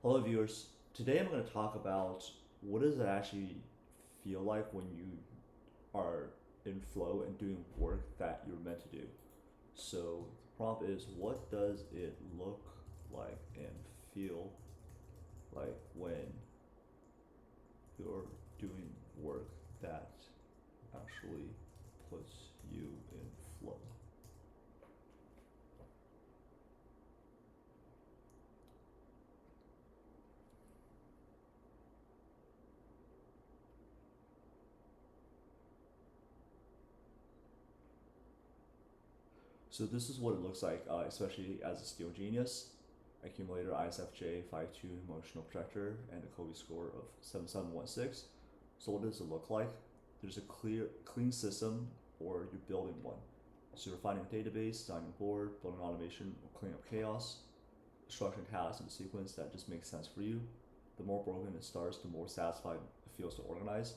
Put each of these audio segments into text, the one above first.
Hello, viewers. Today I'm going to talk about what does it actually feel like when you are in flow and doing work that you're meant to do. So the prompt is, what does it look like and feel like when you're doing work that actually puts you in flow? So this is what it looks like, especially as a steel genius. Accumulator ISFJ 5.2 emotional protector and a Kobe score of 7716. So what does it look like? There's a clean system, or you're building one. So you're finding a database, designing a board, building automation, or cleaning up chaos, structuring tasks in a sequence that just makes sense for you. The more broken it starts, the more satisfied it feels to organize.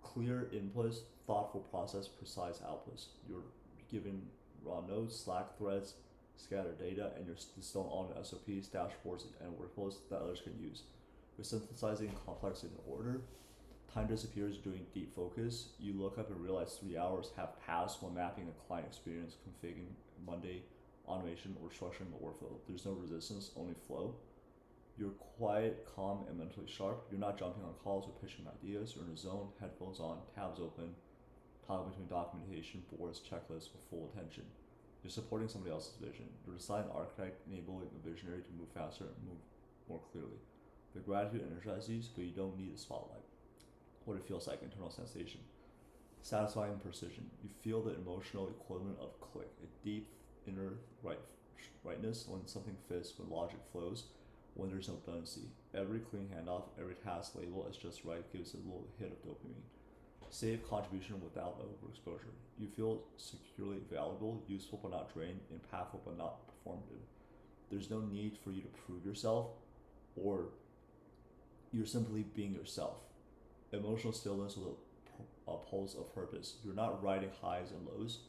Clear inputs, thoughtful process, precise outputs. You're given raw nodes, Slack threads, scattered data, and you're still on SOPs, dashboards, and workflows that others can use. You're synthesizing complexity in order. Time disappears during deep focus. You look up and realize 3 hours have passed while mapping a client experience, configuring Monday automation, or structuring a workflow. There's no resistance, only flow. You're quiet, calm, and mentally sharp. You're not jumping on calls or pitching ideas. You're in a zone, headphones on, tabs open, toggling between documentation, boards, checklists with full attention. You're supporting somebody else's vision. You're a silent architect, enabling a visionary to move faster and move more clearly. The gratitude energizes you, but you don't need the spotlight. What it feels like, internal sensation. Satisfying precision. You feel the emotional equivalent of click, a deep inner rightness when something fits, when logic flows, when there's no redundancy. Every clean handoff, every task label is just right, gives it a little hit of dopamine. Safe contribution without overexposure. You feel securely valuable, useful but not drained, impactful but not performative. There's no need for you to prove yourself, or you're simply being yourself. Emotional stillness with a pulse of purpose. You're not riding highs and lows.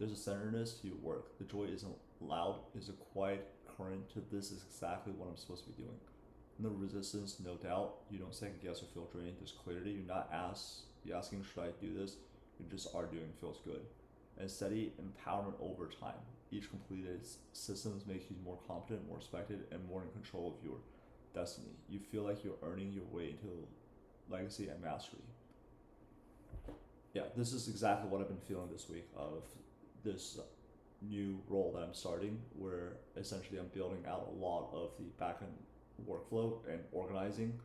There's a centeredness to your work. The joy isn't loud, it's a quiet current to this is exactly what I'm supposed to be doing. No resistance, no doubt. You don't second guess or feel drained. There's clarity. You're not asking, should I do this? You just are doing, feels good. And steady empowerment over time. Each completed systems makes you more competent, more respected, and more in control of your destiny. You feel like you're earning your way into legacy and mastery. Yeah, this is exactly what I've been feeling this week of this new role that I'm starting, where essentially I'm building out a lot of the backend workflow and organizing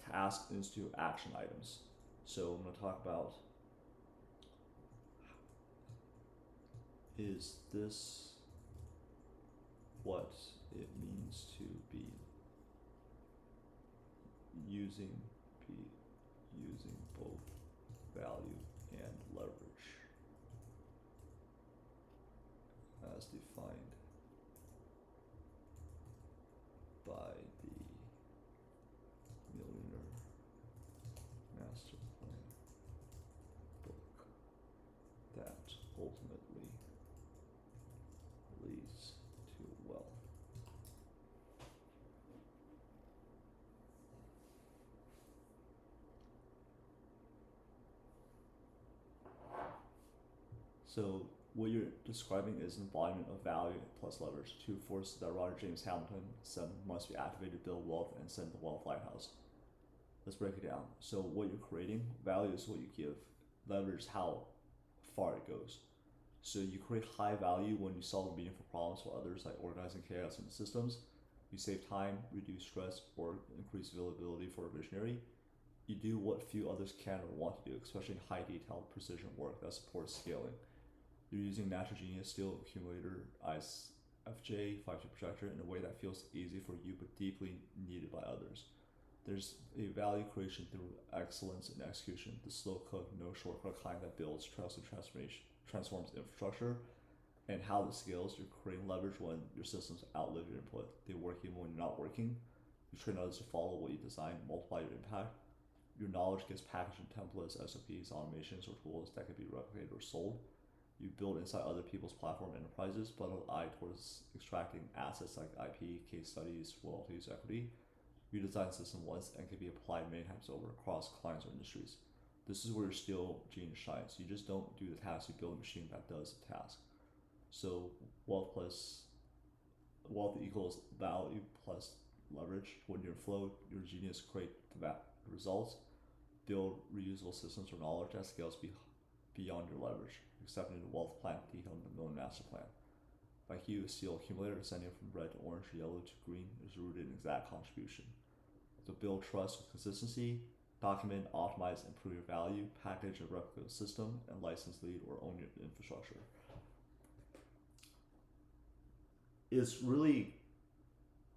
tasks into action items. So I'm going to talk about, is this what it means to be using be using both value and leverage as defined by the Millionaire Master Plan book that ultimately leads to wealth. So what you're describing is an embodiment of value plus leverage, two forces that Roger James Hamilton said must be activated to build wealth and send the wealth lighthouse. Let's break it down. So what you're creating, value is what you give, leverage is how far it goes. So you create high value when you solve meaningful problems for others, like organizing chaos in the systems. You save time, reduce stress, or increase availability for a visionary. You do what few others can or want to do, especially in high detailed precision work that supports scaling. You're using natural genius steel accumulator ISFJ 5.2 projector in a way that feels easy for you but deeply needed by others. There's a value creation through excellence in execution, the slow cook, no shortcut kind that builds trust and transforms infrastructure. And how this scales, you're creating leverage when your systems outlive your input. They work even when you're not working. You train others to follow what you design, multiply your impact. Your knowledge gets packaged in templates, SOPs, automations, or tools that can be replicated or sold. You build inside other people's platform enterprises, but with an eye towards extracting assets like IP, case studies, royalties, equity. You design the system once and can be applied many times over across clients or industries. This is where your skill genius shines. You just don't do the task, you build a machine that does the task. So wealth equals value plus leverage. When you're flow, your genius create the results. Build reusable systems or knowledge that scales beyond your leverage, accepting the wealth plan detailed in the Millionaire Master Plan. Like you, a steel accumulator descending from red to orange, yellow to green is rooted in exact contribution. To build trust with consistency, document, optimize, improve your value, package a replicable system, and license, lead, or own your infrastructure. It's really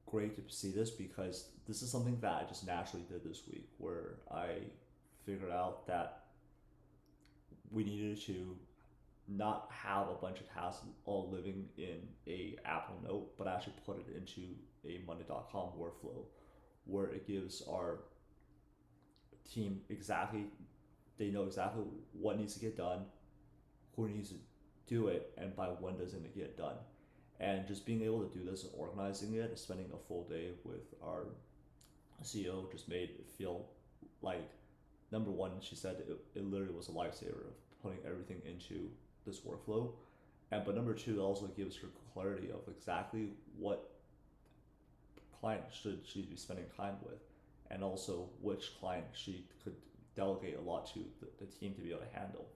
great to see this because this is something that I just naturally did this week, where I figured out that we needed to not have a bunch of tasks all living in a Apple Note, but actually put it into a Monday.com workflow where it gives our team they know exactly what needs to get done, who needs to do it, and by when doesn't it get done. And just being able to do this and organizing it, spending a full day with our CEO just made it feel like, number one, she said it literally was a lifesaver of putting everything into this workflow. But number two, it also gives her clarity of exactly what client should she be spending time with, and also which client she could delegate a lot to the team to be able to handle.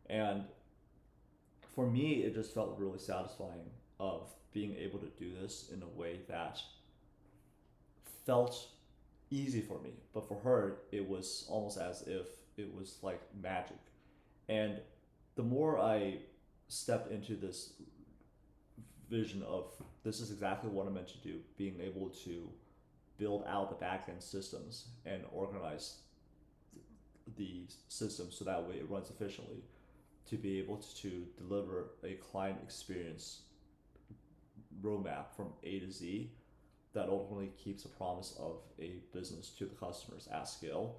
And for me, it just felt really satisfying of being able to do this in a way that felt easy for me. But for her, it was almost as if it was like magic. And the more I stepped into this vision of this is exactly what I'm meant to do, being able to build out the back-end systems and organize the system so that way it runs efficiently, to be able to deliver a client experience roadmap from A to Z that ultimately keeps a promise of a business to the customers at scale,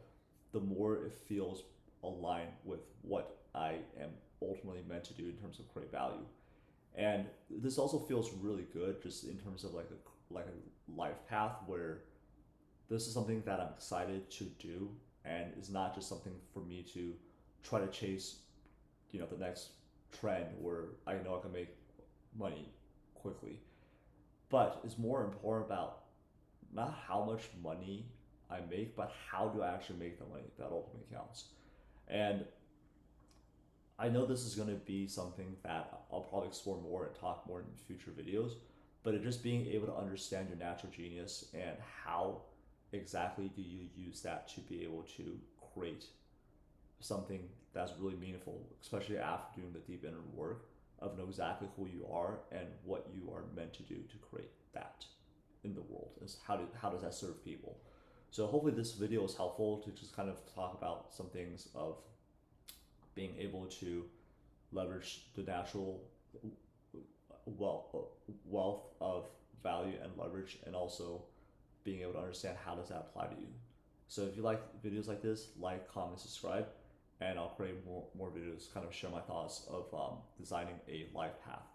the more it feels aligned with what I am ultimately meant to do in terms of create value. And this also feels really good just in terms of like a life path where this is something that I'm excited to do, and is not just something for me to try to chase, the next trend where I know I can make money quickly. But it's more important about not how much money I make, but how do I actually make the money that ultimately counts. And I know this is going to be something that I'll probably explore more and talk more in future videos, but it just being able to understand your natural genius and how exactly do you use that to be able to create something that's really meaningful, especially after doing the deep inner work of know exactly who you are and what you are meant to do to create that in the world. Is how does that serve people? So hopefully this video is helpful to just kind of talk about some things of being able to leverage the natural wealth of value and leverage, and also being able to understand how does that apply to you. So if you like videos like this, like, comment, subscribe, and I'll create more videos, kind of share my thoughts of designing a life path